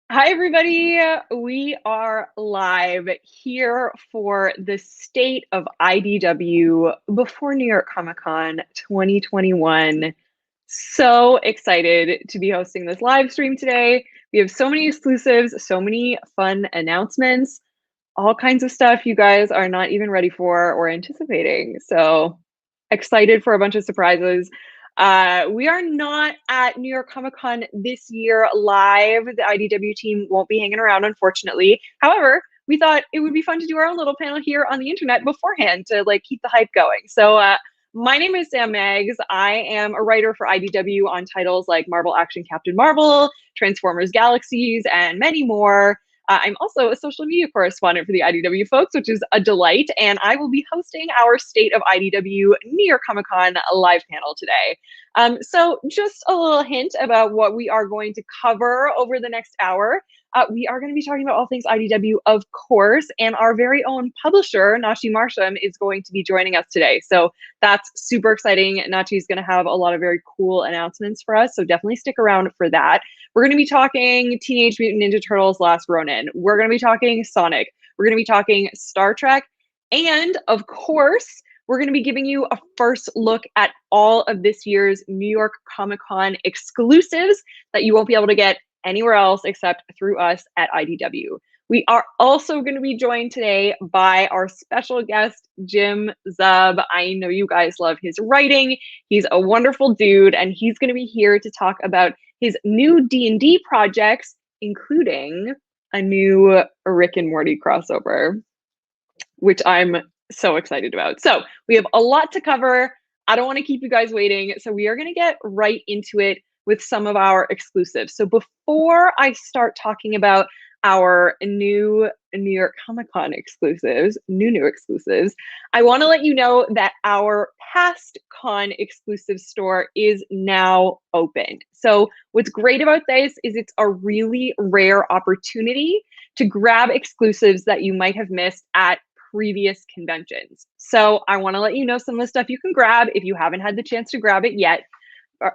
Hi, everybody. We are live here for the State of IDW before New York Comic Con 2021. So excited to be hosting this live stream today. We have so many exclusives, so many fun announcements, all kinds of stuff you guys are not even ready for or anticipating. So excited for a bunch of surprises. We are not at New York Comic Con this year live. The IDW team won't be hanging around, unfortunately. However, we thought it would be fun to do our own little panel here on the internet beforehand to keep the hype going. So my name is Sam Meggs. I am a writer for IDW on titles like Marvel Action Captain Marvel, Transformers Galaxies, and many more. I'm also a social media correspondent for the IDW folks, which is a delight, and I will be hosting our State of IDW New York Comic Con live panel today. So just a little hint about what we are going to cover over the next hour. We are going to be talking about all things IDW, of course, and our very own publisher, Nachi Marsham, is going to be joining us today. So that's super exciting. Nachi is going to have a lot of very cool announcements for us, so definitely stick around for that. We're going to be talking Teenage Mutant Ninja Turtles Last Ronin. We're going to be talking Sonic. We're going to be talking Star Trek. And of course, we're going to be giving you a first look at all of this year's New York Comic Con exclusives that you won't be able to get anywhere else except through us at IDW. We are also going to be joined today by our special guest, Jim Zub. I know you guys love his writing. He's a wonderful dude, and he's going to be here to talk about his new D&D projects, including a new Rick and Morty crossover, which I'm so excited about. So we have a lot to cover. I don't want to keep you guys waiting. So we are going to get right into it with some of our exclusives. So before I start talking about our new New York Comic Con exclusives, new exclusives, I want to let you know that our past con exclusive store is now open. So what's great about this is it's a really rare opportunity to grab exclusives that you might have missed at previous conventions. So I want to let you know some of the stuff you can grab if you haven't had the chance to grab it yet.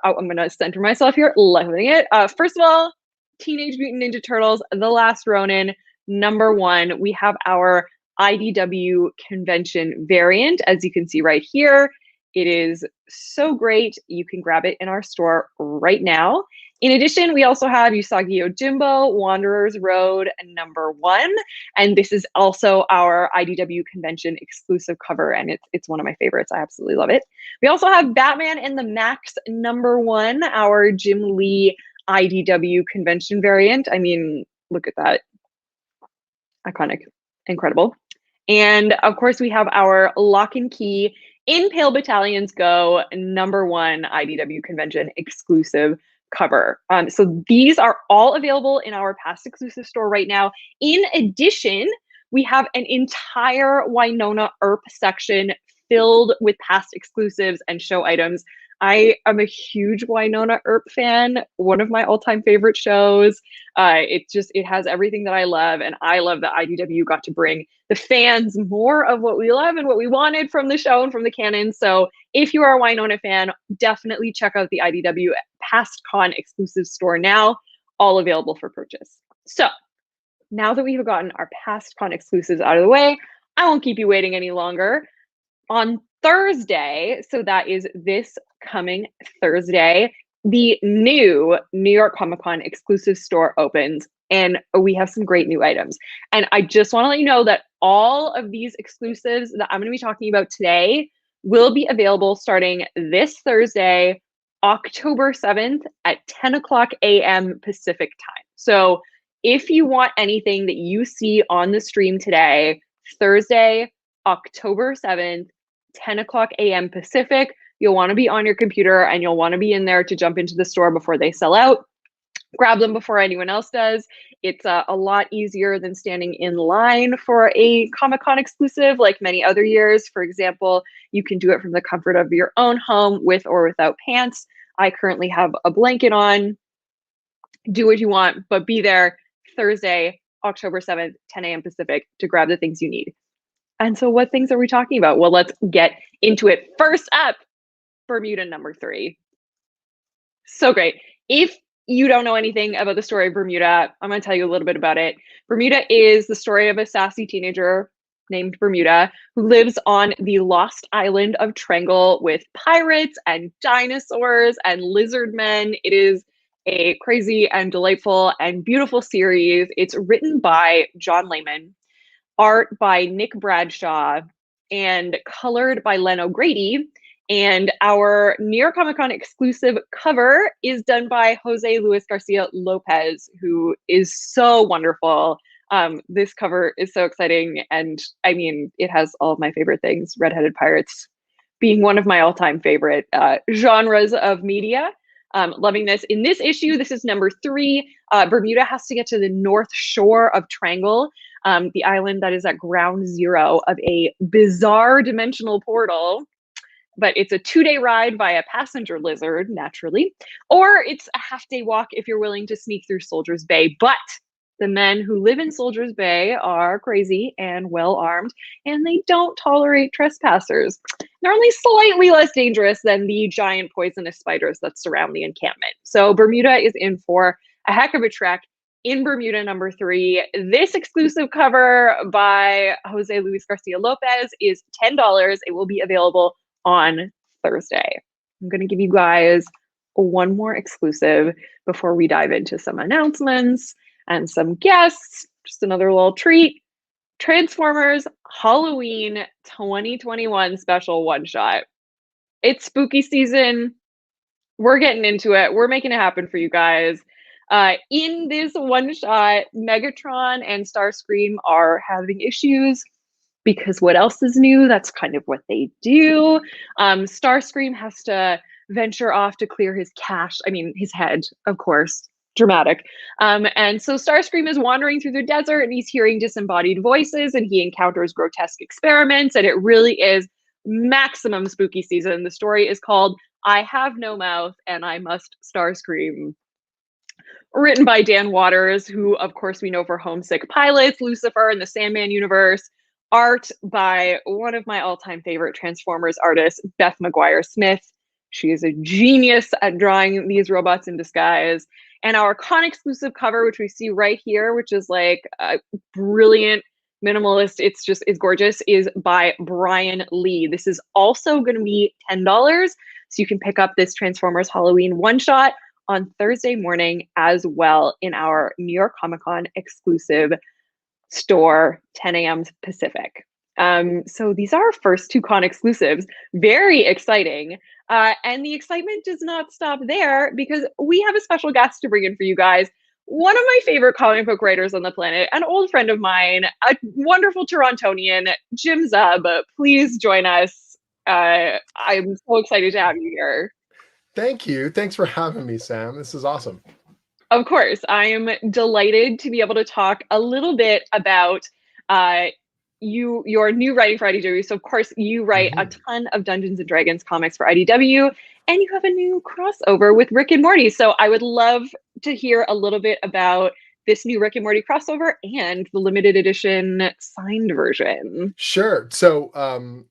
I'm going to center myself here, loving it. First of all, Teenage Mutant Ninja Turtles, The Last Ronin, #1. We have our IDW convention variant, as you can see right here. It is so great. You can grab it in our store right now. In addition, we also have Usagi Yojimbo, Wanderer's Road, #1. And this is also our IDW convention exclusive cover, and it's one of my favorites. I absolutely love it. We also have Batman and the Max #1, our Jim Lee IDW convention variant. I mean, look at that. Iconic. Incredible. And of course, we have our Lock and Key in Pale Battalions Go #1 IDW convention exclusive cover. So these are all available in our past exclusive store right now. In addition, we have an entire Winona Earp section filled with past exclusives and show items. I am a huge Winona Earp fan, one of my all-time favorite shows. It has everything that I love, and I love that IDW got to bring the fans more of what we love and what we wanted from the show and from the canon. So if you are a Winona fan, definitely check out the IDW Past Con exclusive store now, all available for purchase. So now that we have gotten our Past Con exclusives out of the way, I won't keep you waiting any longer. On Thursday, so that is this coming Thursday, the new New York Comic Con exclusive store opens, and we have some great new items. And I just want to let you know that all of these exclusives that I'm going to be talking about today will be available starting this Thursday, October 7th at 10 o'clock a.m. Pacific time. So if you want anything that you see on the stream today, Thursday, October 7th, 10 o'clock a.m. Pacific, you'll want to be on your computer and you'll want to be in there to jump into the store before they sell out. Grab them before anyone else does. It's a lot easier than standing in line for a Comic-Con exclusive like many other years. For example, you can do it from the comfort of your own home with or without pants. I currently have a blanket on. Do what you want, but be there Thursday, October 7th, 10 a.m. Pacific to grab the things you need. And so what things are we talking about? Well, let's get into it. First up, Bermuda #3. So great. If you don't know anything about the story of Bermuda, I'm going to tell you a little bit about it. Bermuda is the story of a sassy teenager named Bermuda who lives on the lost island of Triangle with pirates and dinosaurs and lizard men. It is a crazy and delightful and beautiful series. It's written by John Layman, art by Nick Bradshaw, and colored by Len O'Grady. And our New York Comic Con exclusive cover is done by Jose Luis Garcia Lopez, who is so wonderful. This cover is so exciting. And I mean, it has all of my favorite things, redheaded pirates being one of my all-time favorite genres of media. Loving this. In this issue, this is number 3. Bermuda has to get to the north shore of Triangle, the island that is at ground zero of a bizarre dimensional portal. But it's a 2-day ride by a passenger lizard, naturally, or it's a half-day walk if you're willing to sneak through Soldiers Bay. But the men who live in Soldiers Bay are crazy and well-armed, and they don't tolerate trespassers. They're only slightly less dangerous than the giant poisonous spiders that surround the encampment. So Bermuda is in for a heck of a trek. In Bermuda number 3, this exclusive cover by Jose Luis Garcia Lopez is $10. It will be available on Thursday. I'm going to give you guys one more exclusive before we dive into some announcements and some guests. Just another little treat. Transformers Halloween 2021 special one-shot. It's spooky season. We're getting into it. We're making it happen for you guys. In this one-shot, Megatron and Starscream are having issues because what else is new? That's kind of what they do. Starscream has to venture off to clear his cache. I mean, his head, of course. Dramatic. And so Starscream is wandering through the desert and he's hearing disembodied voices and he encounters grotesque experiments. And it really is maximum spooky season. The story is called I Have No Mouth and I Must Starscream. Written by Dan Waters, who, of course, we know for Homesick Pilots, Lucifer, and the Sandman universe. Art by one of my all-time favorite Transformers artists, Beth McGuire-Smith. She is a genius at drawing these robots in disguise. And our con exclusive cover, which we see right here, which is like a brilliant minimalist, it's gorgeous, is by Brian Lee. This is also going to be $10. So you can pick up this Transformers Halloween one-shot on Thursday morning as well in our New York Comic Con exclusive store, 10 a.m. Pacific. So these are our first 2 con exclusives. Very exciting. And the excitement does not stop there because we have a special guest to bring in for you guys. One of my favorite comic book writers on the planet, an old friend of mine, a wonderful Torontonian, Jim Zub. Please join us. I'm so excited to have you here. Thank you. Thanks for having me, Sam. This is awesome. Of course, I am delighted to be able to talk a little bit about your new writing for IDW. So, of course, you write a ton of Dungeons and Dragons comics for IDW, and you have a new crossover with Rick and Morty. So, I would love to hear a little bit about this new Rick and Morty crossover and the limited edition signed version. Sure. So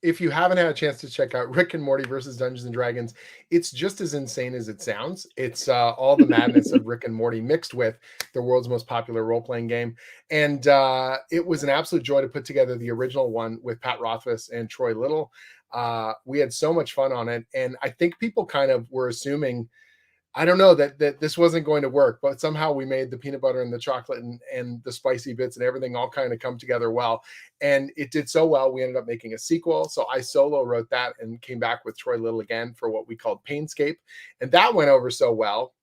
if you haven't had a chance to check out Rick and Morty versus Dungeons and Dragons, it's just as insane as it sounds. It's all the madness of Rick and Morty mixed with the world's most popular role-playing game. And it was an absolute joy to put together the original one with Pat Rothfuss and Troy Little. We had so much fun on it. And I think people kind of were assuming, I don't know, that this wasn't going to work, but somehow we made the peanut butter and the chocolate and the spicy bits and everything all kind of come together well. And it did so well, we ended up making a sequel. So I solo wrote that and came back with Troy Little again for what we called Painscape. And that went over so well.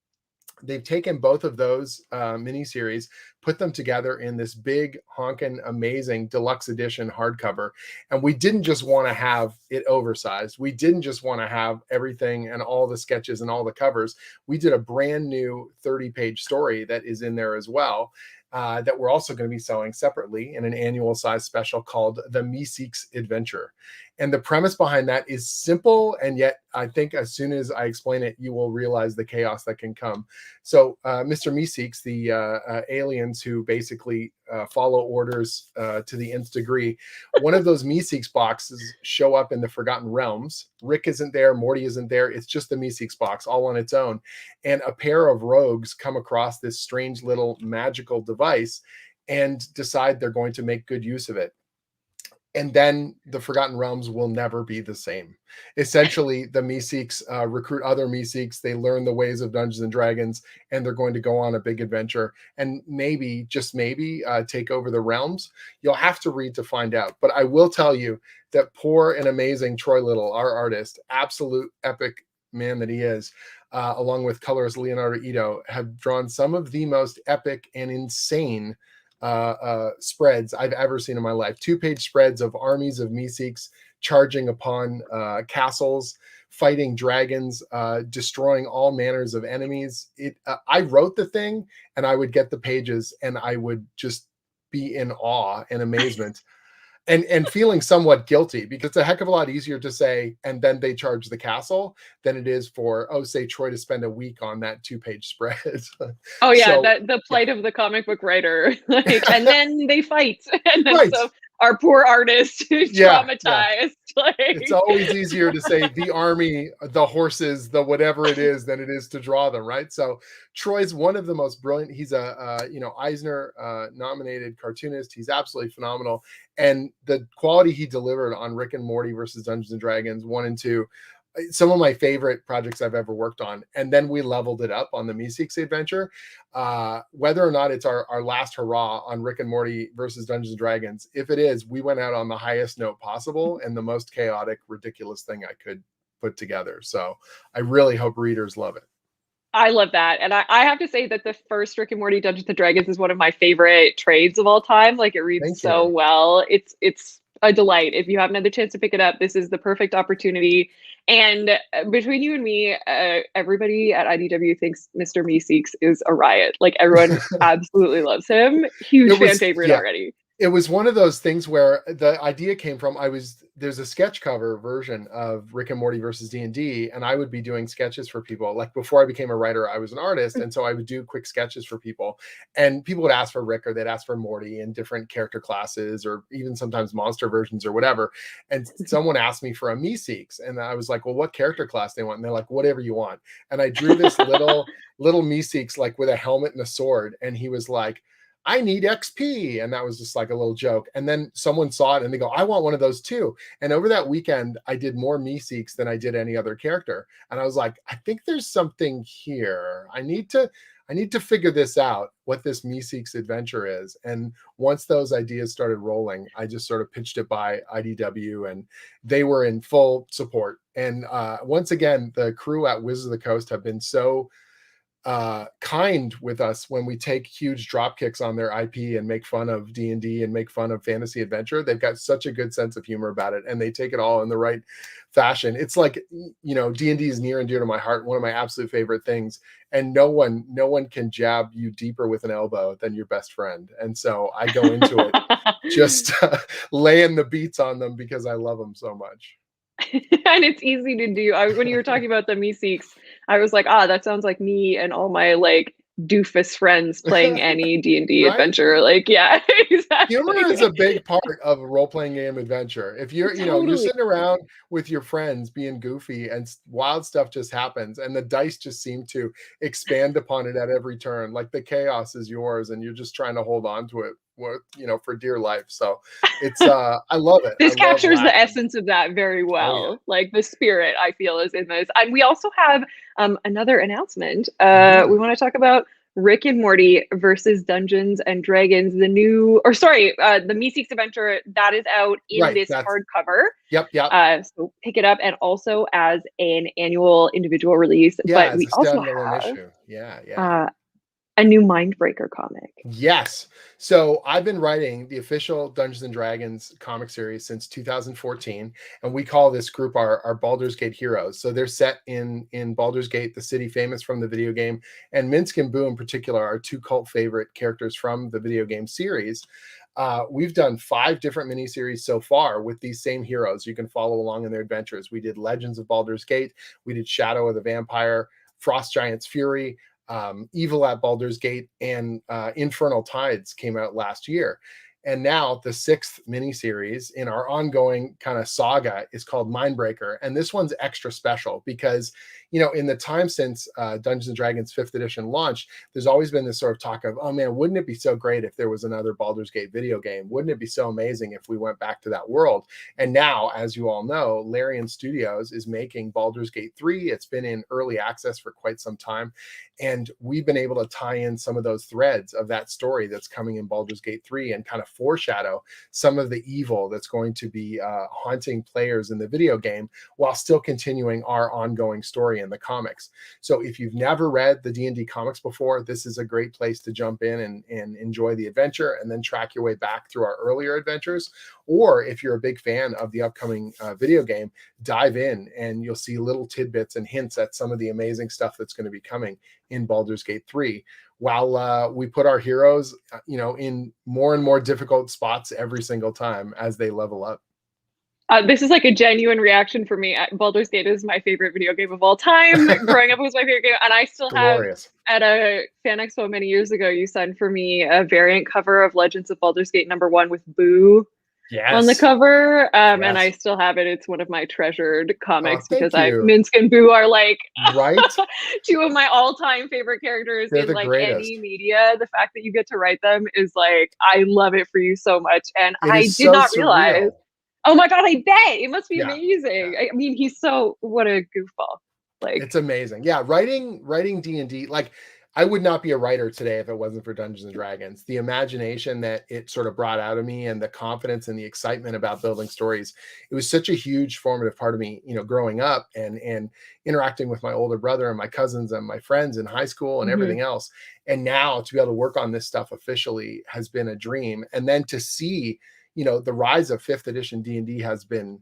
They've taken both of those miniseries, put them together in this big, honking, amazing deluxe edition hardcover. And we didn't just want to have it oversized. We didn't just want to have everything and all the sketches and all the covers. We did a brand new 30-page story that is in there as well, that we're also going to be selling separately in an annual size special called The Meeseeks Adventure. And the premise behind that is simple, and yet I think as soon as I explain it, you will realize the chaos that can come. So Mr. Meeseeks, the aliens who basically follow orders to the nth degree, one of those Meeseeks boxes show up in the Forgotten Realms. Rick isn't there, Morty isn't there. It's just the Meeseeks box all on its own. And a pair of rogues come across this strange little magical device and decide they're going to make good use of it. And then the Forgotten Realms will never be the same. Essentially, the Meeseeks recruit other Meeseeks. They learn the ways of Dungeons and Dragons, and they're going to go on a big adventure and maybe, just maybe, take over the realms. You'll have to read to find out. But I will tell you that poor and amazing Troy Little, our artist, absolute epic man that he is, along with colorist Leonardo Ito, have drawn some of the most epic and insane spreads I've ever seen in my life. 2-page spreads of armies of Meeseeks charging upon castles, fighting dragons, destroying all manners of enemies. I wrote the thing, and I would get the pages, and I would just be in awe and amazement. And feeling somewhat guilty, because it's a heck of a lot easier to say, and then they charge the castle, than it is for, say, Troy to spend a week on that 2-page spread. Oh yeah, so, the plight of the comic book writer. And then they fight. And then so our poor artist who's traumatized. Yeah. Like... It's always easier to say the army, the horses, the whatever it is, than it is to draw them, right? So Troy's one of the most brilliant. He's a Eisner nominated cartoonist. He's absolutely phenomenal. And the quality he delivered on Rick and Morty versus Dungeons and Dragons 1 and 2, some of my favorite projects I've ever worked on. And then we leveled it up on the Meeseeks adventure. Whether or not it's our last hurrah on Rick and Morty versus Dungeons and Dragons, if it is, we went out on the highest note possible and the most chaotic, ridiculous thing I could put together. So I really hope readers love it. I love that. And I have to say that the first Rick and Morty Dungeons and Dragons is one of my favorite trades of all time. Like, it reads so well. It's a delight. If you haven't had the chance to pick it up, this is the perfect opportunity. And between you and me, everybody at IDW thinks Mr. Meeseeks is a riot. Like, everyone absolutely loves him. Huge fan favorite already. It was one of those things where the idea came from, there's a sketch cover version of Rick and Morty versus D&D, and I would be doing sketches for people. Like, before I became a writer, I was an artist, and so I would do quick sketches for people. And people would ask for Rick, or they'd ask for Morty in different character classes, or even sometimes monster versions or whatever. And someone asked me for a Meeseeks, and I was like, well, what character class they want? And they're like, whatever you want. And I drew this little Meeseeks, like with a helmet and a sword, and he was like, I need XP. And that was just like a little joke. And then someone saw it and they go, I want one of those too. And over that weekend, I did more Meeseeks than I did any other character. And I was like, I think there's something here. I need to figure this out, what this Meeseeks adventure is. And once those ideas started rolling, I just sort of pitched it by IDW, and they were in full support. And once again, the crew at Wizards of the Coast have been so kind with us when we take huge drop kicks on their IP and make fun of D&D and make fun of fantasy adventure. They've got such a good sense of humor about it, and they take it all in the right fashion. It's like, D&D is near and dear to my heart, one of my absolute favorite things. And no one can jab you deeper with an elbow than your best friend. And so I go into it just laying the beats on them because I love them so much. And it's easy to do. When you were talking about the Meeseeks, I was like, that sounds like me and all my like doofus friends playing any D&D right? adventure. Like, yeah, exactly. Humor is a big part of a role-playing game adventure. If you're, you're sitting around with your friends being goofy and wild stuff just happens, and the dice just seem to expand upon it at every turn. Like, the chaos is yours, and you're just trying to hold on to it, for dear life. So it's, I love it. This captures the essence of that very well. Oh, yeah. Like, the spirit, I feel, is in this. And we also have another announcement. We want to talk about Rick and Morty versus Dungeons and Dragons, the Meeseeks adventure that is out in this hardcover. Yep. So pick it up, and also as an annual individual release. Yeah, but we also have issue. Yeah. A new Mindbreaker comic. Yes. So I've been writing the official Dungeons and Dragons comic series since 2014, and we call this group our Baldur's Gate heroes. So they're set in Baldur's Gate, the city famous from the video game, and Minsk and Boo in particular are two cult favorite characters from the video game series. We've done 5 different miniseries so far with these same heroes. You can follow along in their adventures. We did Legends of Baldur's Gate. We did Shadow of the Vampire, Frost Giant's Fury, Evil at Baldur's Gate, and Infernal Tides came out last year. And now the 6th miniseries in our ongoing kind of saga is called Mindbreaker. And this one's extra special because, you know, in the time since Dungeons & Dragons 5th edition launched, there's always been this sort of talk of, oh man, wouldn't it be so great if there was another Baldur's Gate video game? Wouldn't it be so amazing if we went back to that world? And now, as you all know, Larian Studios is making Baldur's Gate 3. It's been in early access for quite some time. And we've been able to tie in some of those threads of that story that's coming in Baldur's Gate 3 and kind of foreshadow some of the evil that's going to be haunting players in the video game while still continuing our ongoing story in the comics. So if you've never read the D&D comics before, this is a great place to jump in and enjoy the adventure and then track your way back through our earlier adventures. Or if you're a big fan of the upcoming video game, dive in and you'll see little tidbits and hints at some of the amazing stuff that's going to be coming in Baldur's Gate 3, while we put our heroes, you know, in more and more difficult spots every single time as they level up. This is like a genuine reaction for me. Baldur's Gate is my favorite video game of all time. Growing up, it was my favorite game, and I still Glorious. have, at a fan expo many years ago, you signed for me a variant cover of Legends of Baldur's Gate #1 with Boo. Yes. On the cover, Yes. and I still have it. It's one of my treasured comics because you. Minsk and Boo are like right 2 of my all-time favorite characters They're in the like greatest. any media. The fact that you get to write them is like, I love it for you so much, and It I is did so not surreal. realize. Oh my god, I bet it must be Yeah. amazing. Yeah. I mean, he's so what a goofball. Like it's amazing. Yeah, writing D&D, like I would not be a writer today if it wasn't for Dungeons and Dragons. The imagination that it sort of brought out of me and the confidence and the excitement about building stories, it was such a huge formative part of me, you know, growing up and interacting with my older brother and my cousins and my friends in high school and everything else. And now to be able to work on this stuff officially has been a dream. And then to see, you know, the rise of 5th edition D&D has been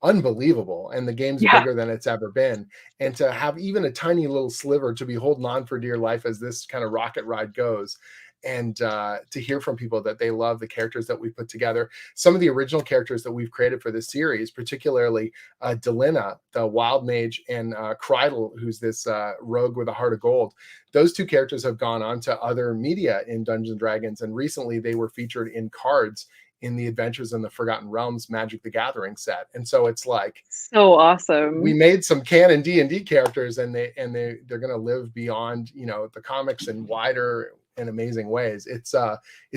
unbelievable, and the game's bigger than it's ever been, and to have even a tiny little sliver to be holding on for dear life as this kind of rocket ride goes, and to hear from people that they love the characters that we put together. Some of the original characters that we've created for this series, particularly Delina, the wild mage, and Krydel, who's this rogue with a heart of gold. Those 2 characters have gone on to other media in Dungeons & Dragons, and recently they were featured in cards in the Adventures in the Forgotten Realms Magic the Gathering set. And so it's like so awesome. We made some canon D&D characters, and they're going to live beyond, you know, the comics in wider and amazing ways. It's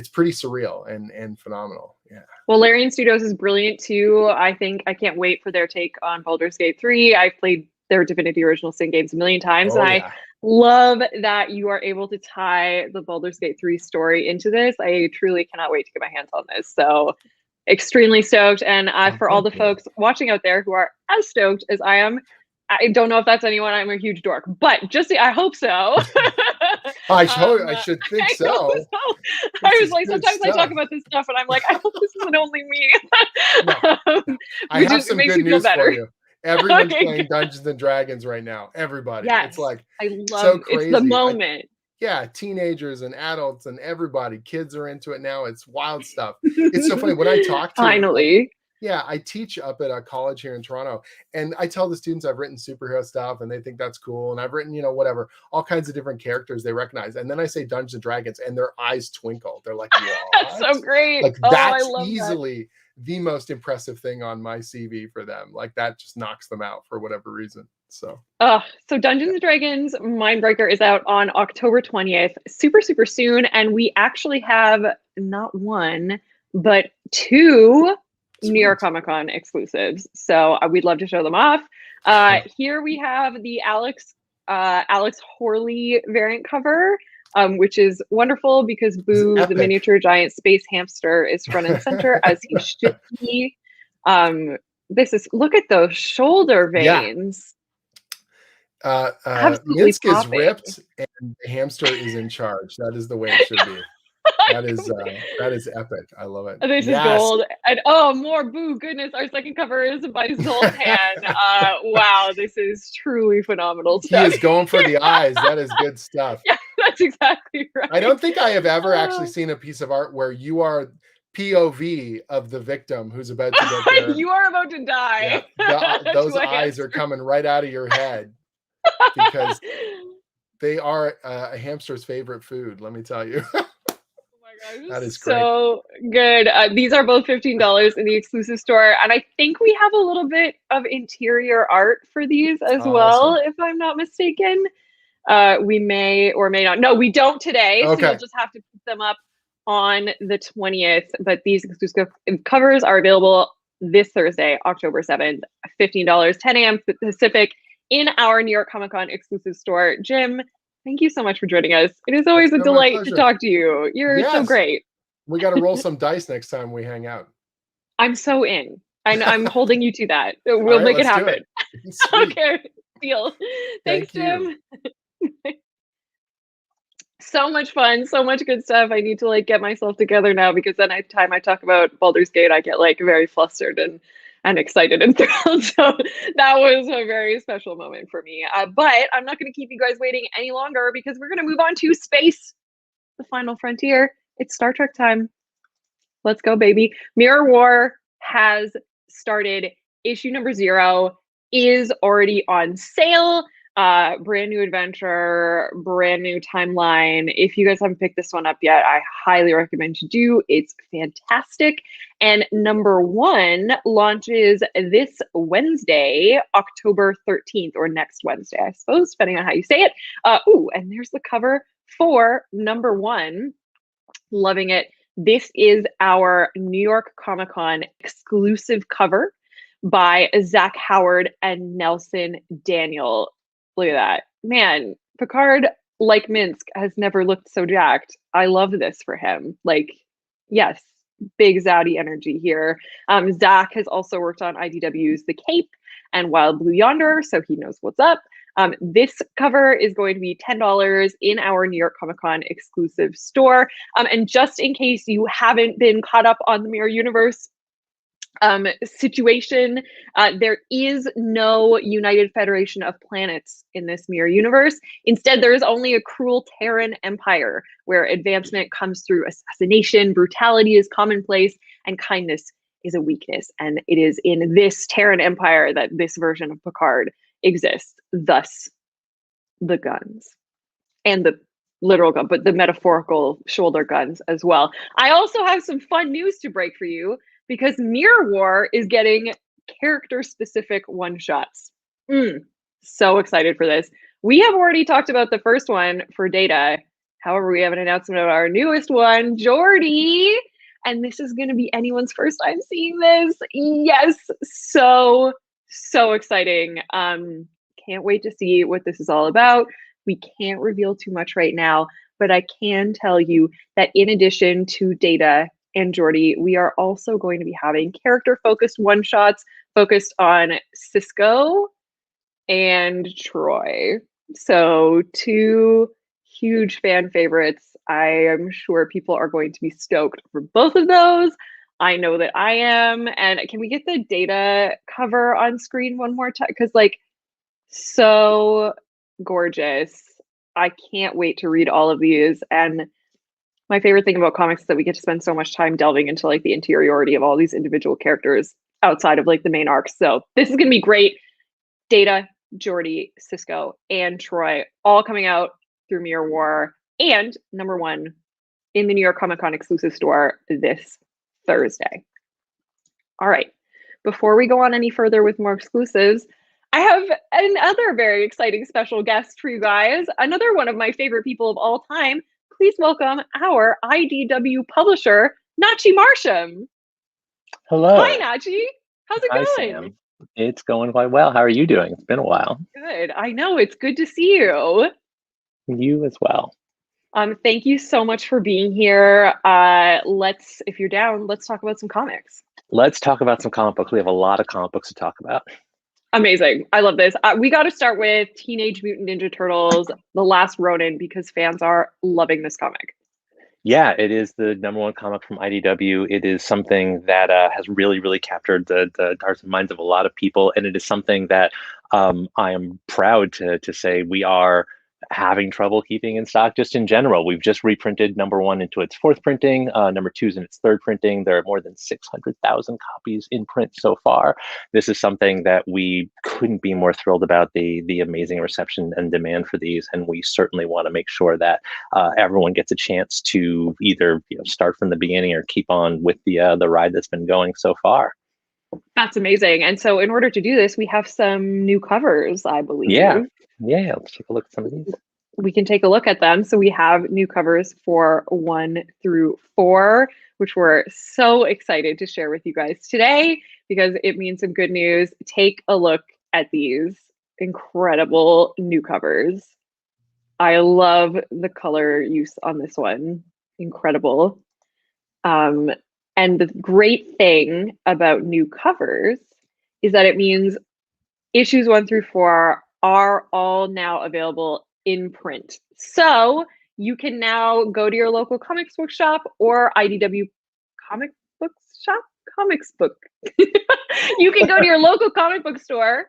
pretty surreal and phenomenal. Yeah. Well, Larian Studios is brilliant too. I can't wait for their take on Baldur's Gate 3. I've played their Divinity Original Sin games a million times, and I love that you are able to tie the Baldur's Gate 3 story into this. I truly cannot wait to get my hands on this. So extremely stoked. And for all the folks watching out there who are as stoked as I am, I don't know if that's anyone. I'm a huge dork, but I hope so. I should think so. I was like, sometimes I talk about this stuff and I'm like, I hope this isn't only me. I have some good news for you. Everyone's playing Dungeons and Dragons right now. Everybody. Yes, it's like I love so crazy. It's the moment. Teenagers and adults and everybody. Kids are into it now. It's wild stuff. It's so funny when I talk to finally. I teach up at a college here in Toronto, and I tell the students I've written superhero stuff, and they think that's cool. And I've written, you know, whatever, all kinds of different characters they recognize. And then I say Dungeons and Dragons, and their eyes twinkle. They're like, "What?" That's so great. Like that's easily the most impressive thing on my CV for them. Like that just knocks them out for whatever reason. So Dungeons and Dragons Mindbreaker is out on October 20th, super soon, and we actually have not 1 but 2 New York Comic Con exclusives. So we'd love to show them off. Here we have the Alex Horley variant cover, which is wonderful because Boo, the miniature giant space hamster, is front and center as he should be. Look at those shoulder veins. Minsk is ripped and the hamster is in charge. That is the way it should be. That is epic. I love it. This is gold. And more Boo. Goodness, our second cover is by Zoltan. Wow, this is truly phenomenal stuff. He is going for the eyes. That is good stuff. Yeah, that's exactly right. I don't think I have ever actually seen a piece of art where you are POV of the victim who's about to get their You are about to die. those eyes are coming right out of your head because they are a hamster's favorite food, let me tell you. That is great. So good. These are both $15 in the exclusive store. And I think we have a little bit of interior art for these as well, if I'm not mistaken. We may or may not. No, we don't today. Okay. So you'll just have to put them up on the 20th. But these exclusive covers are available this Thursday, October 7th, $15, 10 a.m. Pacific in our New York Comic Con exclusive store. Jim, thank you so much for joining us. It is always a delight to talk to you. You're so great. We got to roll some dice next time we hang out. I'm so in. I'm holding you to that. We'll make it happen. Okay, deal. Thanks, Jim. So much fun, so much good stuff. I need to like get myself together now because then time I talk about Baldur's Gate, I get like very flustered and excited and thrilled. So that was a very special moment for me. But I'm not going to keep you guys waiting any longer because we're going to move on to space, the final frontier. It's Star Trek time. Let's go, baby. Mirror War has started. Issue number 0 is already on sale. Brand new adventure, brand new timeline. If you guys haven't picked this one up yet, I highly recommend you do. It's fantastic. And number 1 launches this Wednesday, October 13th, or next Wednesday, I suppose, depending on how you say it. And there's the cover for number 1. Loving it. This is our New York Comic Con exclusive cover by Zach Howard and Nelson Daniel. Look at that. Man, Picard, like Minsk, has never looked so jacked. I love this for him. Like, yes, big Zowdy energy here. Zach has also worked on IDW's The Cape and Wild Blue Yonder, so he knows what's up. This cover is going to be $10 in our New York Comic Con exclusive store. And just in case you haven't been caught up on the Mirror Universe situation, there is no United Federation of Planets in this Mirror Universe. Instead, there is only a cruel Terran empire where advancement comes through assassination, brutality is commonplace, and kindness is a weakness. And it is in this Terran empire that this version of Picard exists. Thus, the guns and the literal gun, but the metaphorical shoulder guns as well. I also have some fun news to break for you because Mirror War is getting character-specific one-shots. So excited for this. We have already talked about the first one for Data. However, we have an announcement of our newest one, Geordi. And this is going to be anyone's first time seeing this. Yes, so exciting. Can't wait to see what this is all about. We can't reveal too much right now, but I can tell you that in addition to Data and Geordi, we are also going to be having character-focused one-shots focused on Cisco and Troy. So 2 huge fan favorites. I am sure people are going to be stoked for both of those. I know that I am. And can we get the Data cover on screen one more time? Because like, so gorgeous. I can't wait to read all of these. And my favorite thing about comics is that we get to spend so much time delving into like the interiority of all these individual characters outside of like the main arcs. So this is going to be great. Data, Geordi, Cisco, and Troy all coming out through Mirror War and number 1 in the New York Comic Con exclusive store this Thursday. All right. Before we go on any further with more exclusives, I have another very exciting special guest for you guys. Another one of my favorite people of all time. Please welcome our IDW publisher, Nachi Marsham. Hello. Hi, Nachi. How's it going? Sam. It's going quite well. How are you doing? It's been a while. Good. I know. It's good to see you. You as well. Thank you so much for being here. If you're down, let's talk about some comics. Let's talk about some comic books. We have a lot of comic books to talk about. Amazing. I love this. We got to start with Teenage Mutant Ninja Turtles, The Last Ronin, because fans are loving this comic. Yeah, it is the #1 comic from IDW. It is something that has really, really captured the hearts and minds of a lot of people. And it is something that I am proud to say we are having trouble keeping in stock just in general. We've just reprinted number 1 into its 4th printing. Number 2 is in its 3rd printing. There are more than 600,000 copies in print so far. This is something that we couldn't be more thrilled about, the amazing reception and demand for these. And we certainly want to make sure that everyone gets a chance to either start from the beginning or keep on with the ride that's been going so far. That's amazing. And so in order to do this, we have some new covers, I believe. Yeah, let's take a look at some of these. We can take a look at them. So we have new covers for 1 through 4, which we're so excited to share with you guys today because it means some good news. Take a look at these incredible new covers. I love the color use on this one. Incredible. And the great thing about new covers is that it means issues 1 through 4 are all now available in print. So you can now go to your local comics book shop or IDW comic book shop, comics book. You can go to your local comic book store,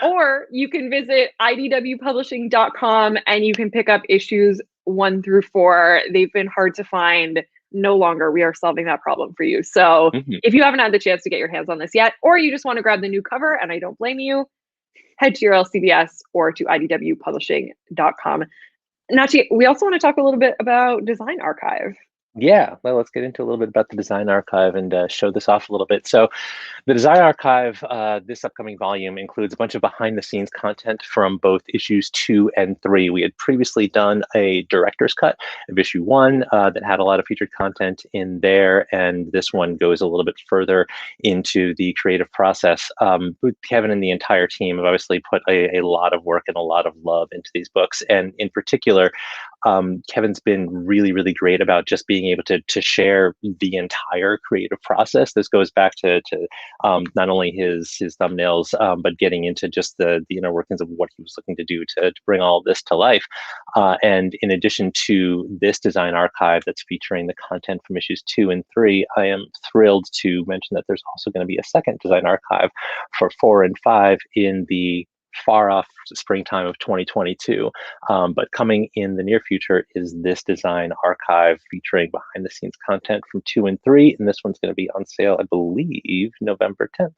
or you can visit idwpublishing.com and you can pick up issues 1 through 4. They've been hard to find. No longer. We are solving that problem for you. So if you haven't had the chance to get your hands on this yet, or you just want to grab the new cover, and I don't blame you, head to your LCBS or to idwpublishing.com. Nachi, we also want to talk a little bit about Design Archive. Yeah, well, let's get into a little bit about the Design Archive and show this off a little bit. So the Design Archive, this upcoming volume, includes a bunch of behind-the-scenes content from both issues 2 and 3. We had previously done a director's cut of issue 1 that had a lot of featured content in there, and this one goes a little bit further into the creative process. Kevin and the entire team have obviously put a lot of work and a lot of love into these books, and in particular, Kevin's been really, really great about just being able to share the entire creative process. This goes back to not only his thumbnails, but getting into just the inner workings of what he was looking to do to bring all of this to life. And in addition to this Design Archive that's featuring the content from issues 2 and 3, I am thrilled to mention that there's also going to be a second Design Archive for 4 and 5 in the far off springtime of 2022. But coming in the near future is this Design Archive featuring behind the scenes content from 2 and 3. And this one's going to be on sale, I believe, November 10th.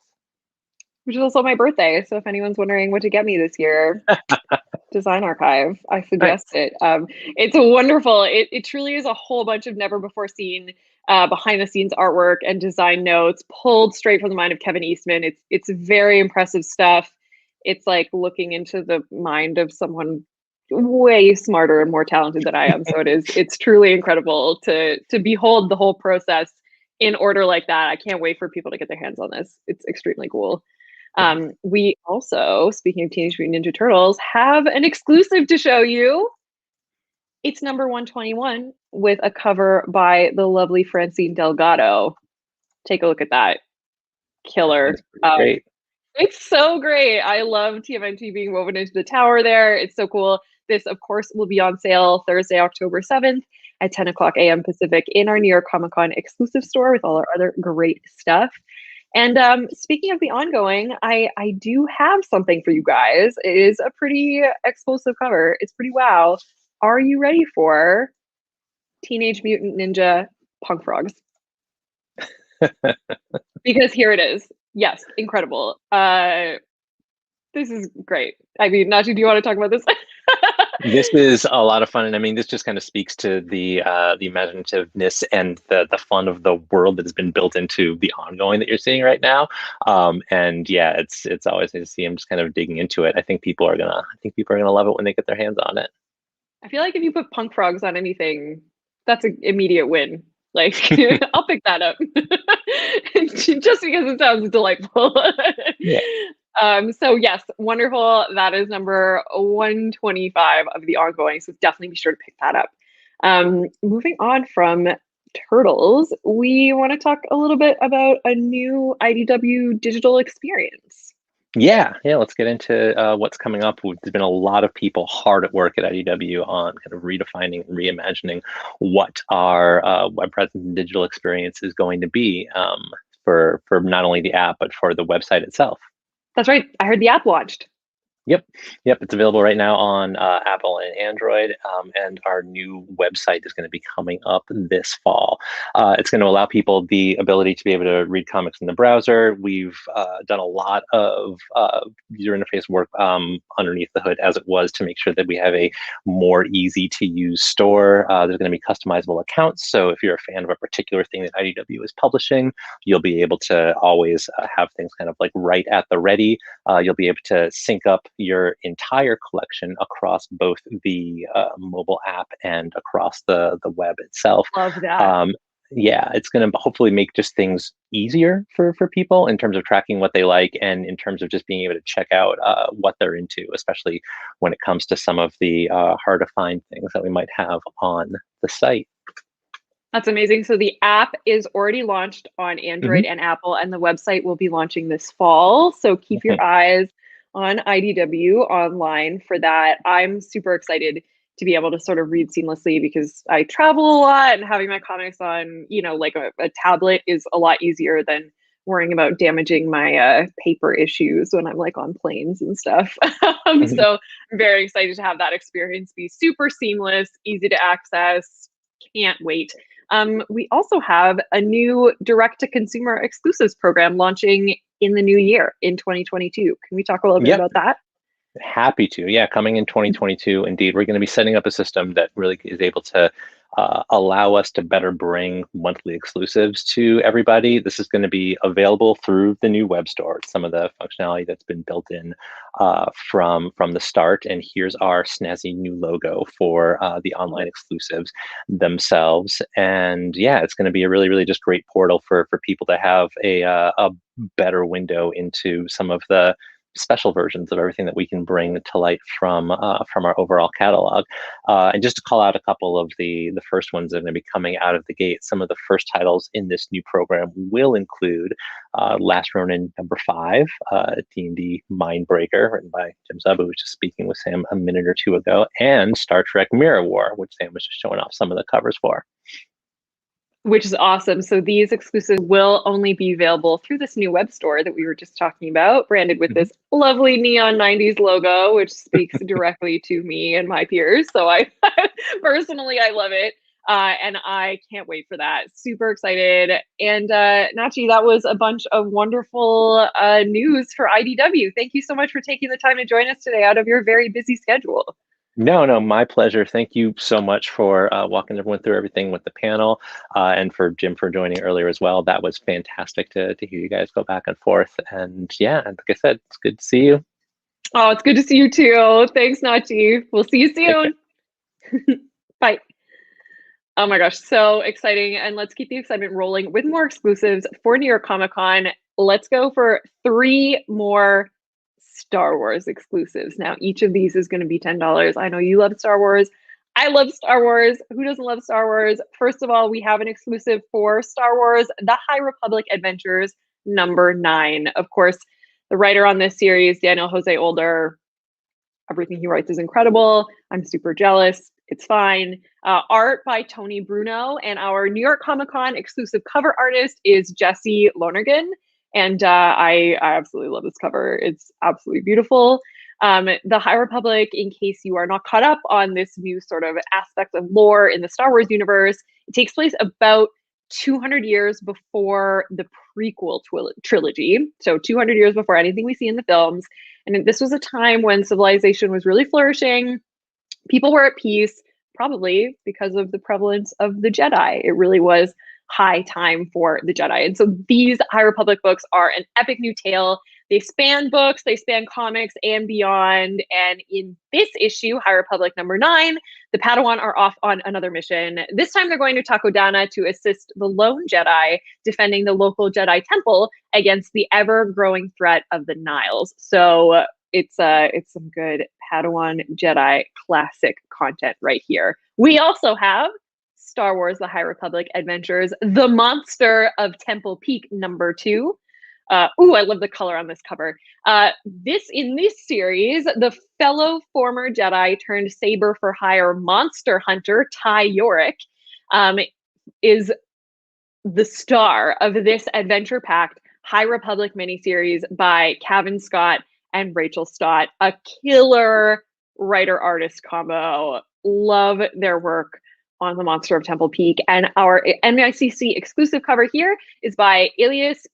Which is also my birthday. So if anyone's wondering what to get me this year, Design Archive, I suggest it. It's a wonderful, it truly is a whole bunch of never before seen behind the scenes artwork and design notes pulled straight from the mind of Kevin Eastman. It's very impressive stuff. It's like looking into the mind of someone way smarter and more talented than I am. So it's truly incredible to behold the whole process in order like that. I can't wait for people to get their hands on this. It's extremely cool. We also, speaking of Teenage Mutant Ninja Turtles, have an exclusive to show you. It's number 121 with a cover by the lovely Francine Delgado. Take a look at that. Killer. Great. It's so great. I love TMNT being woven into the tower there. It's so cool. This, of course, will be on sale Thursday, October 7th at 10 o'clock a.m. Pacific in our New York Comic Con exclusive store with all our other great stuff. And speaking of the ongoing, I do have something for you guys. It is a pretty explosive cover. It's pretty wow. Are you ready for Teenage Mutant Ninja Punk Frogs? Because here it is. Yes, incredible. This is great. I mean, Nachi, do you want to talk about this? This is a lot of fun, and I mean, this just kind of speaks to the imaginativeness and the fun of the world that has been built into the ongoing that you're seeing right now. And yeah, it's always nice to see him just kind of digging into it. I think people are gonna love it when they get their hands on it. I feel like if you put punk frogs on anything, that's an immediate win. Like, I'll pick that up just because it sounds delightful. Yeah. So yes, wonderful. That is number 125 of the ongoing. So definitely be sure to pick that up. Moving on from Turtles, we want to talk a little bit about a new IDW digital experience. Yeah, let's get into what's coming up. There's been a lot of people hard at work at IDW on kind of redefining and reimagining what our web presence and digital experience is going to be for not only the app, but for the website itself. That's right. I heard the app launched. Yep, yep. It's available right now on Apple and Android, and our new website is going to be coming up this fall. It's going to allow people the ability to be able to read comics in the browser. We've done a lot of user interface work underneath the hood as it was to make sure that we have a more easy to use store. There's going to be customizable accounts. So if you're a fan of a particular thing that IDW is publishing, you'll be able to always have things kind of like right at the ready. You'll be able to sync up your entire collection across both the mobile app and across the web itself. Love that. Yeah, it's going to hopefully make just things easier for people in terms of tracking what they like and in terms of just being able to check out what they're into, especially when it comes to some of the hard to find things that we might have on the site. That's amazing. So the app is already launched on Android and Apple, and the website will be launching this fall. So keep your eyes on IDW online for that. I'm super excited to be able to sort of read seamlessly because I travel a lot, and having my comics on, you know, like a tablet is a lot easier than worrying about damaging my paper issues when I'm like on planes and stuff. So I'm very excited to have that experience be super seamless, easy to access. Can't wait. We also have a new direct-to-consumer exclusives program launching in the new year in 2022. Can we talk a little bit about that? Happy to. Yeah, coming in 2022, indeed. We're going to be setting up a system that really is able to allow us to better bring monthly exclusives to everybody. This is going to be available through the new web store. It's some of the functionality that's been built in from the start. And here's our snazzy new logo for the online exclusives themselves. And yeah, it's going to be a really, really just great portal for people to have a better window into some of the special versions of everything that we can bring to light from our overall catalog. And just to call out a couple of the first ones that are going to be coming out of the gate, some of the first titles in this new program will include Last Ronin #5, D&D Mindbreaker, written by Jim Zub, who was just speaking with Sam a minute or two ago, and Star Trek Mirror War, which Sam was just showing off some of the covers for. Which is awesome. So these exclusives will only be available through this new web store that we were just talking about, branded with this lovely neon 90s logo, which speaks directly to me and my peers. So I personally, I love it. And I can't wait for that. Super excited. And Nachi, that was a bunch of wonderful news for IDW. Thank you so much for taking the time to join us today out of your very busy schedule. No, my pleasure. Thank you so much for walking everyone through everything with the panel, and for Jim for joining earlier as well. That was fantastic to hear you guys go back and forth. And yeah, and like I said, it's good to see you. Oh, it's good to see you too. Thanks, Nachi. We'll see you soon. Bye. Oh my gosh, so exciting. And let's keep the excitement rolling with more exclusives for New York Comic Con. Let's go for 3 more Star Wars exclusives. Now, each of these is going to be $10. I know you love Star Wars. I love Star Wars. Who doesn't love Star Wars? First of all, we have an exclusive for Star Wars, The High Republic Adventures #9. Of course, the writer on this series, Daniel Jose Older, everything he writes is incredible. I'm super jealous. It's fine. Art by Tony Bruno, and our New York Comic Con exclusive cover artist is Jesse Lonergan. And I absolutely love this cover. It's absolutely beautiful. The High Republic, in case you are not caught up on this new sort of aspect of lore in the Star Wars universe, it takes place about 200 years before the prequel trilogy. So 200 years before anything we see in the films. And this was a time when civilization was really flourishing. People were at peace, probably because of the prevalence of the Jedi. It really was high time for the Jedi. And so these High Republic books are an epic new tale. They span books, they span comics and beyond. And in this issue, High Republic #9, the Padawan are off on another mission. This time they're going to Takodana to assist the lone Jedi defending the local Jedi temple against the ever-growing threat of the Niles. So it's some good Padawan Jedi classic content right here. We also have Star Wars: The High Republic Adventures, The Monster of Temple Peak #2. Ooh, I love the color on this cover. In this series, the fellow former Jedi turned saber for hire monster hunter Ty Yorick is the star of this adventure-packed High Republic miniseries by Cavan Scott and Rachel Stott, a killer writer-artist combo. Love their work on The Monster of Temple Peak. And our NYCC exclusive cover here is by Ilias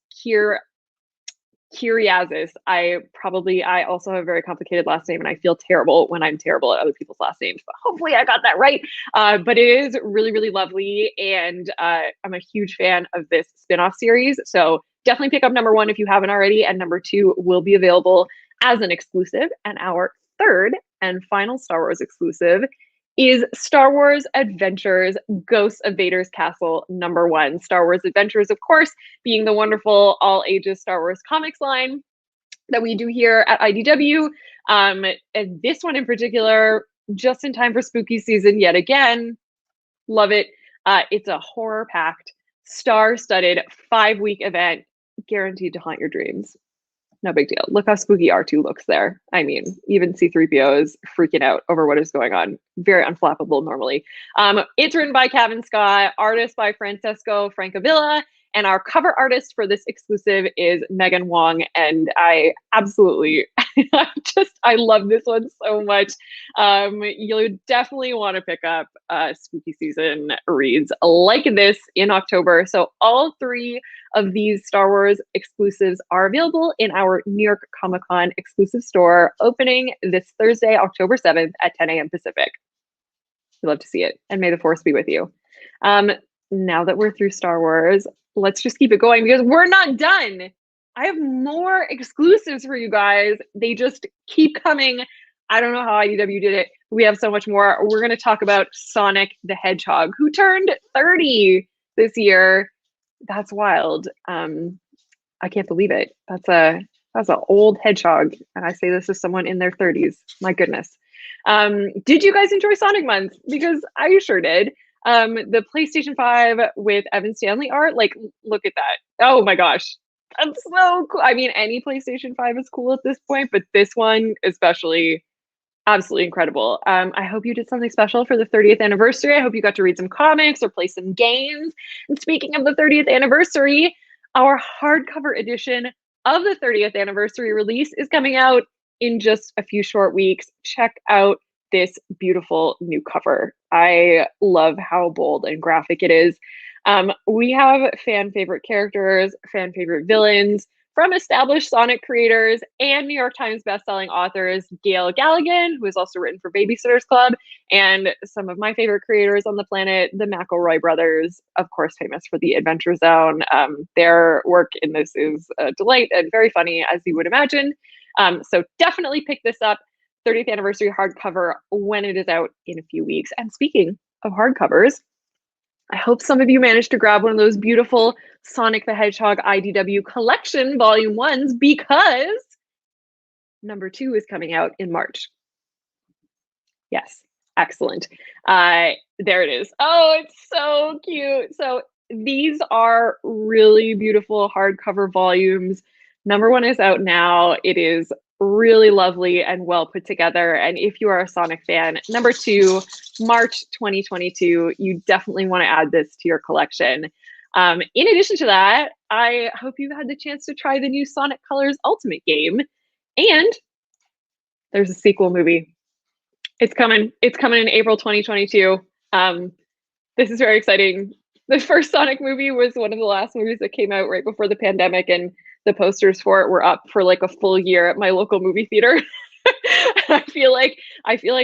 Kyriazis. I also have a very complicated last name, and I feel terrible when I'm terrible at other people's last names, but hopefully I got that right. But it is really, really lovely, and I'm a huge fan of this spin-off series. So definitely pick up number 1 if you haven't already, and number 2 will be available as an exclusive. And our third and final Star Wars exclusive is Star Wars Adventures Ghosts of Vader's Castle number 1. Star Wars Adventures, of course, being the wonderful all-ages Star Wars comics line that we do here at IDW. And this one in particular, just in time for spooky season yet again. Love it. It's a horror-packed, star-studded 5-week event guaranteed to haunt your dreams. No big deal. Look how spooky R2 looks there. I mean, even C-3PO is freaking out over what is going on. Very unflappable normally. It's written by Kevin Scott, artist by Francesco Francavilla, and our cover artist for this exclusive is Megan Wong. And I absolutely, I love this one so much. You'll definitely want to pick up spooky season reads like this in October. So all 3 of these Star Wars exclusives are available in our New York Comic Con exclusive store, opening this Thursday, October 7th at 10 a.m. Pacific. We'd love to see it, and may the Force be with you. Now that we're through Star Wars, let's just keep it going because we're not done. I have more exclusives for you guys. They just keep coming. I don't know how IDW did it. We have so much more. We're going to talk about Sonic the Hedgehog, who turned 30 this year. That's wild. I can't believe it. That's an old hedgehog, and I say this as someone in their 30s. My goodness. Did you guys enjoy Sonic Month? Because I sure did. The PlayStation 5 with Evan Stanley art, like, look at that. Oh my gosh. That's so cool. I mean, any PlayStation 5 is cool at this point, but this one especially, absolutely incredible. I hope you did something special for the 30th anniversary. I hope you got to read some comics or play some games. And speaking of the 30th anniversary, our hardcover edition of the 30th anniversary release is coming out in just a few short weeks. Check out this beautiful new cover. I love how bold and graphic it is. We have fan favorite characters, fan favorite villains from established Sonic creators and New York Times bestselling authors Gail Galligan, who has also written for Babysitter's Club, and some of my favorite creators on the planet, the McElroy brothers, of course, famous for the Adventure Zone. Their work in this is a delight and very funny, as you would imagine. So definitely pick this up. 30th anniversary hardcover when it is out in a few weeks. And speaking of hardcovers, I hope some of you managed to grab one of those beautiful Sonic the Hedgehog IDW collection volume 1s, because number 2 is coming out in March. Yes, excellent. There it is. Oh, it's so cute. So these are really beautiful hardcover volumes. Number 1 is out now. It is really lovely and well put together. And if you are a Sonic fan, number 2, March 2022, you definitely want to add this to your collection. In addition to that, I hope you've had the chance to try the new Sonic Colors Ultimate game. And there's a sequel movie. It's coming. It's coming in April 2022. This is very exciting. The first Sonic movie was one of the last movies that came out right before the pandemic, and the posters for it were up for like a full year at my local movie theater. I feel like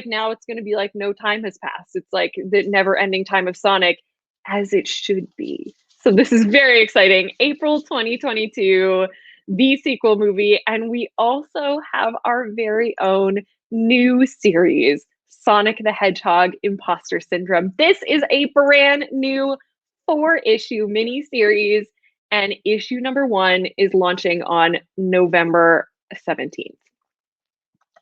now it's going to be like no time has passed. It's like the never-ending time of Sonic, as it should be. So this is very exciting. April 2022, the sequel movie, and we also have our very own new series, Sonic the Hedgehog Imposter Syndrome. This is a brand new 4-issue mini-series, and issue number 1 is launching on November 17th.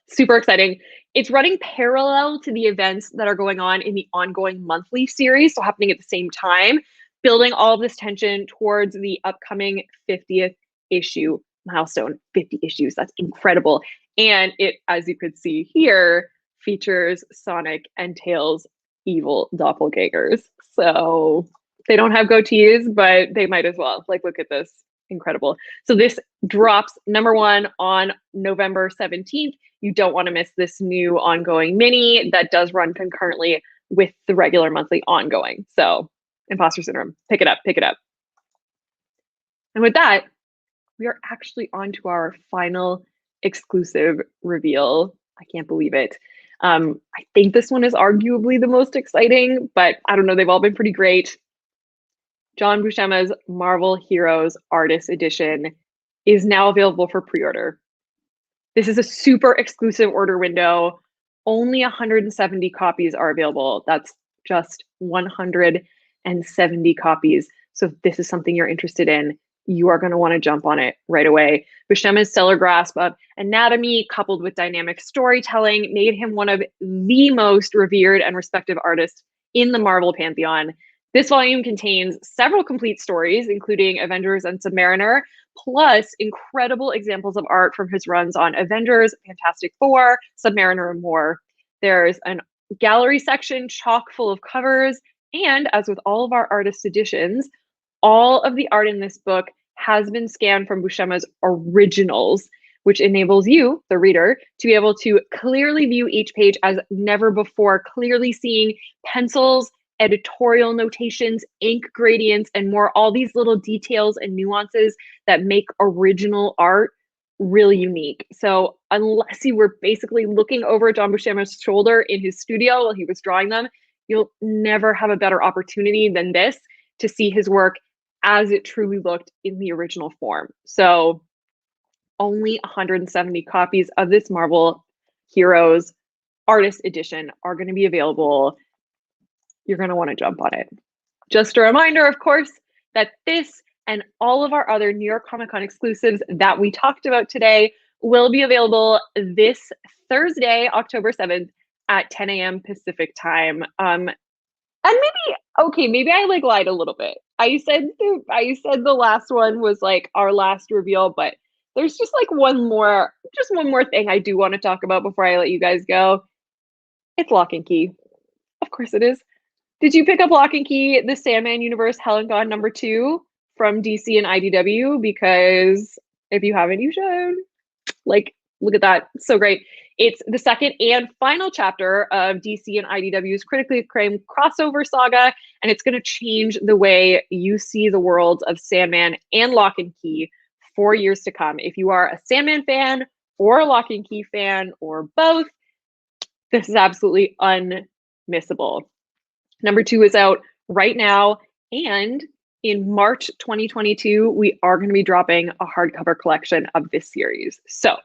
Super exciting. It's running parallel to the events that are going on in the ongoing monthly series, so happening at the same time, building all of this tension towards the upcoming 50th issue milestone. 50 issues, that's incredible. And it, as you could see here, features Sonic and Tails' evil doppelgangers. So they don't have goatees, but they might as well. Like, look at this. incredible. So this drops #1 on November 17th. You don't want to miss this new ongoing mini that does run concurrently with the regular monthly ongoing. So Imposter Syndrome, pick it up, pick it up. And with that, we are actually on to our final exclusive reveal. I can't believe it. I think this one is arguably the most exciting, but I don't know, they've all been pretty great. John Buscema's Marvel Heroes Artist Edition is now available for pre-order. This is a super exclusive order window. Only 170 copies are available. That's just 170 copies. So if this is something you're interested in, you are going to want to jump on it right away. Buscema's stellar grasp of anatomy coupled with dynamic storytelling made him one of the most revered and respected artists in the Marvel pantheon. This volume contains several complete stories, including Avengers and Submariner, plus incredible examples of art from his runs on Avengers, Fantastic Four, Submariner, and more. There's a gallery section chock full of covers, and as with all of our artist editions, all of the art in this book has been scanned from Buscema's originals, which enables you, the reader, to be able to clearly view each page as never before, clearly seeing pencils, editorial notations, ink gradients, and more, all these little details and nuances that make original art really unique. So unless you were basically looking over John Buscema's shoulder in his studio while he was drawing them, you'll never have a better opportunity than this to see his work as it truly looked in the original form. So only 170 copies of this Marvel Heroes Artist Edition are going to be available. You're going to want to jump on it. Just a reminder, of course, that this and all of our other New York Comic Con exclusives that we talked about today will be available this Thursday, October 7th at 10 a.m. Pacific time. And maybe I like lied a little bit. I said the last one was like our last reveal, but there's just like one more thing I do want to talk about before I let you guys go. It's Lock and Key. Of course it is. Did you pick up Lock and Key, the Sandman Universe Hell and Gone #2 from DC and IDW? Because if you haven't, you should. Like, look at that. It's so great. It's the second and final chapter of DC and IDW's critically acclaimed crossover saga, and it's going to change the way you see the worlds of Sandman and Lock and Key for years to come. If you are a Sandman fan or a Lock and Key fan or both, this is absolutely unmissable. #2 is out right now, and in March 2022, we are going to be dropping a hardcover collection of this series. So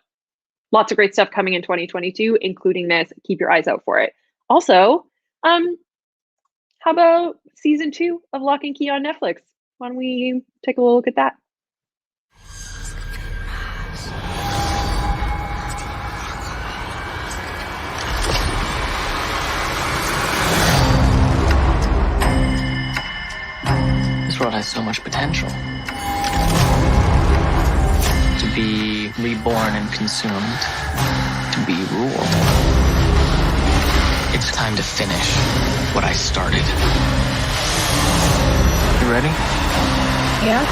lots of great stuff coming in 2022, including this. Keep your eyes out for it. Also, how about season 2 of Lock and Key on Netflix? Why don't we take a look at that? This world has so much potential. To be reborn and consumed. To be ruled. It's time to finish what I started. You ready? Yeah.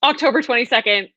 October 22nd.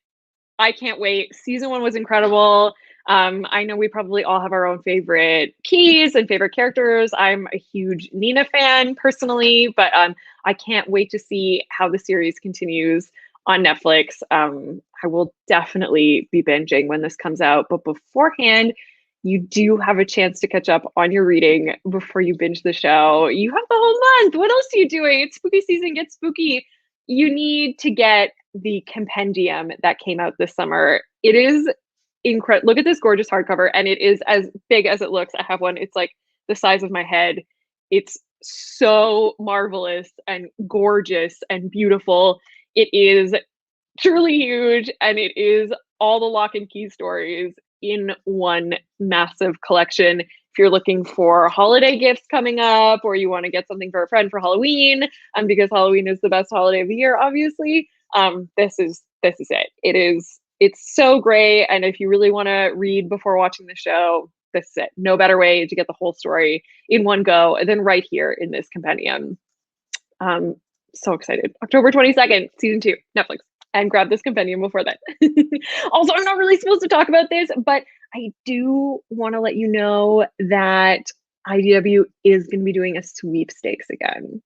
I can't wait. Season 1 was incredible. I know we probably all have our own favorite keys and favorite characters. I'm a huge Nina fan personally, but I can't wait to see how the series continues on Netflix. I will definitely be binging when this comes out, but beforehand, you do have a chance to catch up on your reading before you binge the show. You have the whole month. What else are you doing? It's spooky season. Get spooky. You need to get the compendium that came out this summer. It is incredible. Look at this gorgeous hardcover, and it is as big as it looks. I have one. It's like the size of my head. It's so marvelous and gorgeous and beautiful. It is truly huge, and it is all the Lock and Key stories in one massive collection. If you're looking for holiday gifts coming up, or you want to get something for a friend for Halloween, because Halloween is the best holiday of the year, obviously, this is it. It's so great, and if you really want to read before watching the show, this is it. No better way to get the whole story in one go than right here in this compendium. So excited. October 22nd, season 2, Netflix. And grab this compendium before that. Also, I'm not really supposed to talk about this, but I do want to let you know that IDW is going to be doing a sweepstakes again.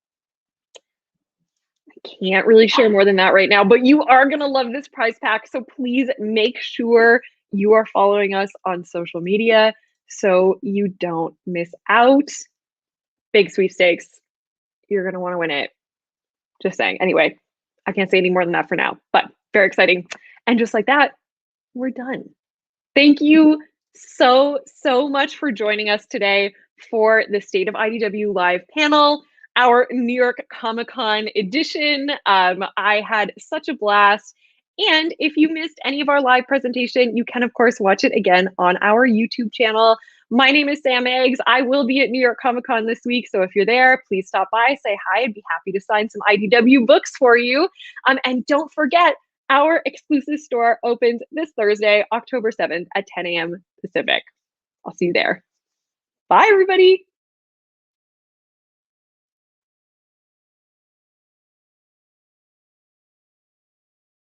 I can't really share more than that right now, but you are going to love this prize pack. So please make sure you are following us on social media so you don't miss out. Big sweepstakes. You're going to want to win it. Just saying. Anyway, I can't say any more than that for now, but very exciting. And just like that, we're done. Thank you so much for joining us today for the State of IDW live panel, our New York Comic-Con edition. I had such a blast. And if you missed any of our live presentation, you can, of course, watch it again on our YouTube channel. My name is Sam Eggs. I will be at New York Comic Con this week, so if you're there, please stop by, say hi. I'd be happy to sign some IDW books for you. And don't forget, our exclusive store opens this Thursday, October 7th at 10 a.m. Pacific. I'll see you there. Bye, everybody.